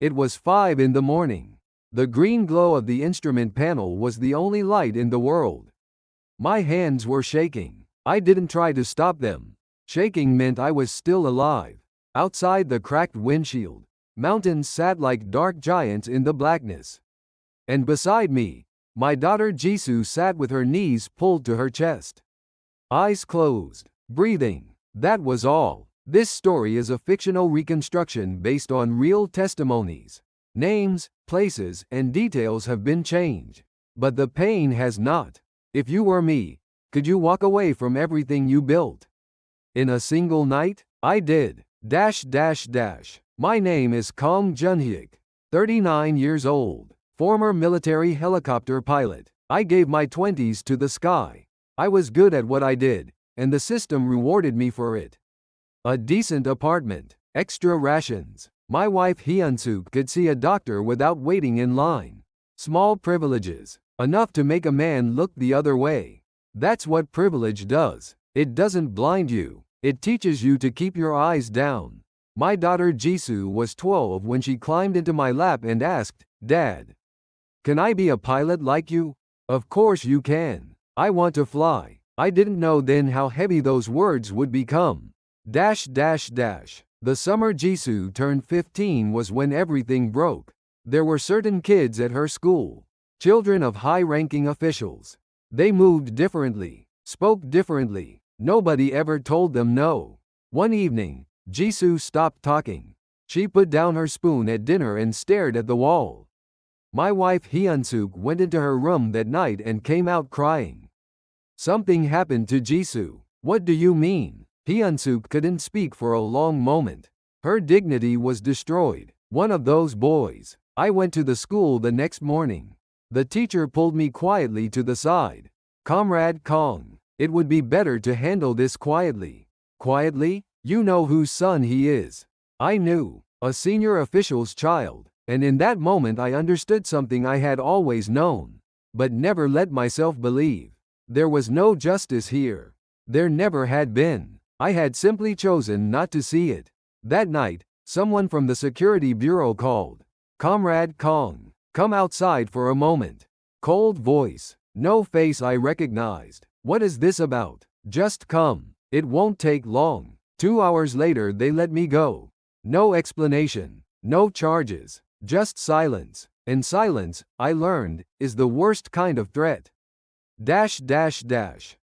It was 5 in the morning. The green glow of the instrument panel was the only light in the world. My hands were shaking. I didn't try to stop them. Shaking meant I was still alive. Outside the cracked windshield, mountains sat like dark giants in the blackness. And beside me, my daughter Jisoo sat with her knees pulled to her chest. Eyes closed, breathing. That was all. This story is a fictional reconstruction based on real testimonies. Names, places, and details have been changed. But the pain has not. If you were me, could you walk away from everything you built? In a single night? I did. My name is Kang Junhyuk, 39 years old, former military helicopter pilot. I gave my 20s to the sky. I was good at what I did, and the system rewarded me for it. A decent apartment, extra rations. My wife Hyunsuk could see a doctor without waiting in line. Small privileges, enough to make a man look the other way. That's what privilege does. It doesn't blind you. It teaches you to keep your eyes down. My daughter Jisoo was 12 when she climbed into my lap and asked, "Dad, can I be a pilot like you?" "Of course you can. I want to fly." I didn't know then how heavy those words would become. The summer Jisoo turned 15 was when everything broke. There were certain kids at her school, children of high-ranking officials. They moved differently, spoke differently. Nobody ever told them no. One evening, Jisoo stopped talking. She put down her spoon at dinner and stared at the wall. My wife Hyunsuk went into her room that night and came out crying. Something happened to Jisoo. What do you mean? Hyunsuk couldn't speak for a long moment. Her dignity was destroyed. One of those boys. I went to the school the next morning. The teacher pulled me quietly to the side. "Comrade Kang, it would be better to handle this quietly." "Quietly? You know whose son he is." I knew. A senior official's child. And in that moment I understood something I had always known, but never let myself believe. There was no justice here. There never had been. I had simply chosen not to see it. That night, someone from the security bureau called. "Comrade Kang, come outside for a moment." Cold voice. No face I recognized. "What is this about?" "Just come. It won't take long." 2 hours later they let me go. No explanation. No charges. Just silence. And silence, I learned, is the worst kind of threat.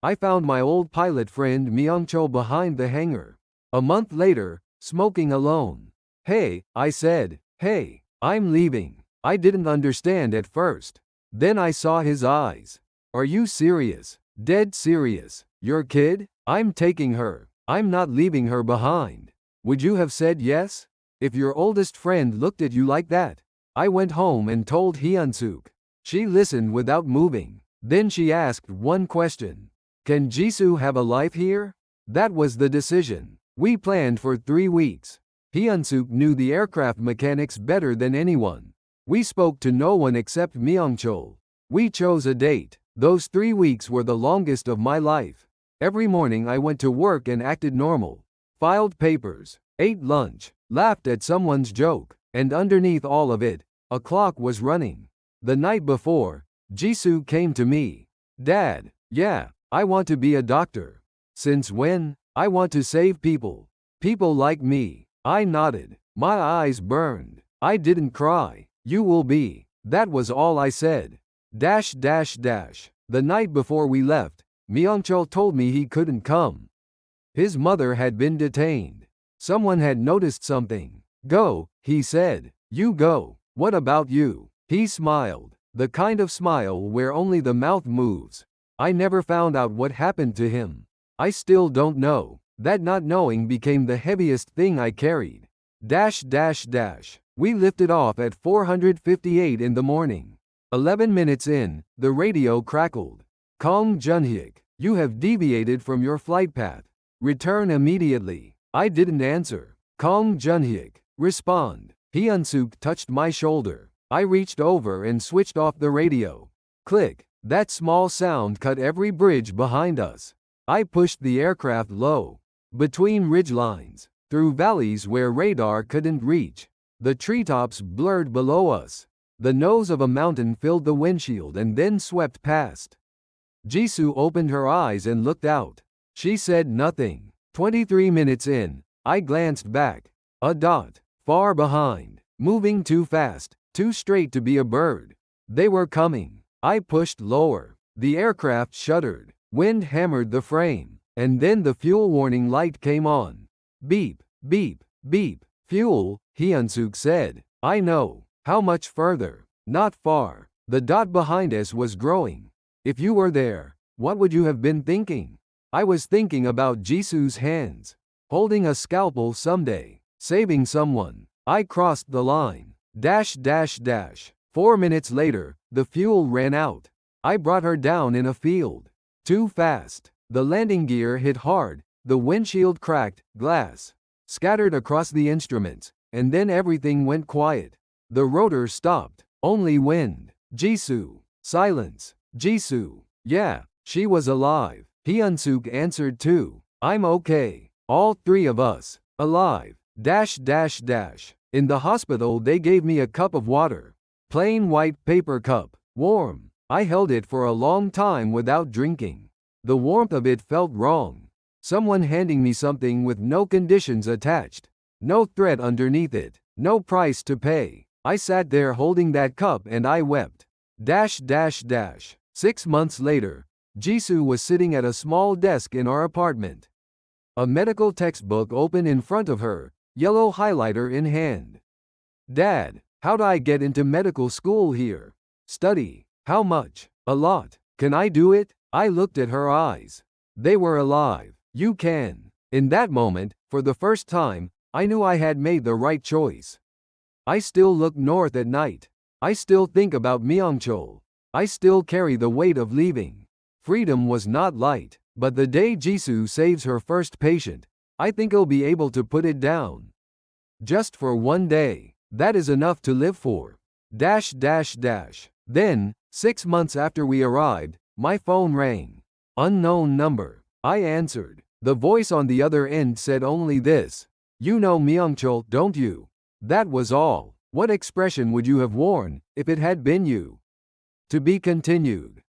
I found my old pilot friend Myungchul behind the hangar. A month later, smoking alone. "Hey," I said. "Hey, I'm leaving." I didn't understand at first. Then I saw his eyes. "Are you serious?" "Dead serious." "Your kid?" "I'm taking her. I'm not leaving her behind." "Would you have said yes? If your oldest friend looked at you like that?" I went home and told Hyunsuk. She listened without moving. Then she asked one question. "Can Jisoo have a life here?" That was the decision. We planned for 3 weeks. Hyunsuk knew the aircraft mechanics better than anyone. We spoke to no one except Myungchul. We chose a date. Those 3 weeks were the longest of my life. Every morning I went to work and acted normal. Filed papers, ate lunch, laughed at someone's joke, and underneath all of it, a clock was running. The night before, Jisoo came to me. "Dad, yeah, I want to be a doctor." "Since when?" "I want to save people. People like me." I nodded. My eyes burned. I didn't cry. "You will be." That was all I said. The night before we left, Myungchul told me he couldn't come. His mother had been detained. Someone had noticed something. "Go," he said. "You go. What about you?" He smiled. The kind of smile where only the mouth moves. I never found out what happened to him. I still don't know. That not knowing became the heaviest thing I carried. We lifted off at 4:58 in the morning. 11 minutes in, the radio crackled. "Kang Junhyuk, you have deviated from your flight path. Return immediately." I didn't answer. "Kang Junhyuk, respond." Hyunsuk touched my shoulder. I reached over and switched off the radio. Click. That small sound cut every bridge behind us. I pushed the aircraft low. Between ridgelines. Through valleys where radar couldn't reach. The treetops blurred below us. The nose of a mountain filled the windshield and then swept past. Jisoo opened her eyes and looked out. She said nothing. 23 minutes in, I glanced back. A dot, far behind, moving too fast, too straight to be a bird. They were coming. I pushed lower. The aircraft shuddered. Wind hammered the frame. And then the fuel warning light came on. Beep, beep, beep. Fuel, Hyunsuk said. I know. How much further? Not far. The dot behind us was growing. If you were there, what would you have been thinking? I was thinking about Jisoo's hands. Holding a scalpel someday. Saving someone. I crossed the line. 4 minutes later, the fuel ran out. I brought her down in a field. Too fast. The landing gear hit hard. The windshield cracked, glass scattered across the instruments, and then everything went quiet. The rotor stopped. Only wind. Jisoo. Silence. Jisoo. Yeah, she was alive. Hyunsuk answered too. I'm okay. All three of us. Alive. In the hospital they gave me a cup of water. Plain white paper cup. Warm. I held it for a long time without drinking. The warmth of it felt wrong. Someone handing me something with no conditions attached. No threat underneath it. No price to pay. I sat there holding that cup and I wept. 6 months later, Jisoo was sitting at a small desk in our apartment. A medical textbook open in front of her, yellow highlighter in hand. Dad, how'd I get into medical school here? Study. How much? A lot. Can I do it? I looked at her eyes. They were alive. You can. In that moment, for the first time, I knew I had made the right choice. I still look north at night. I still think about Myeongchol. I still carry the weight of leaving. Freedom was not light, but the day Jisoo saves her first patient, I think I'll be able to put it down. Just for one day, that is enough to live for. Then, 6 months after we arrived, my phone rang. Unknown number. I answered. The voice on the other end said only this. You know Myeongchol, don't you? That was all. What expression would you have worn, if it had been you? To be continued.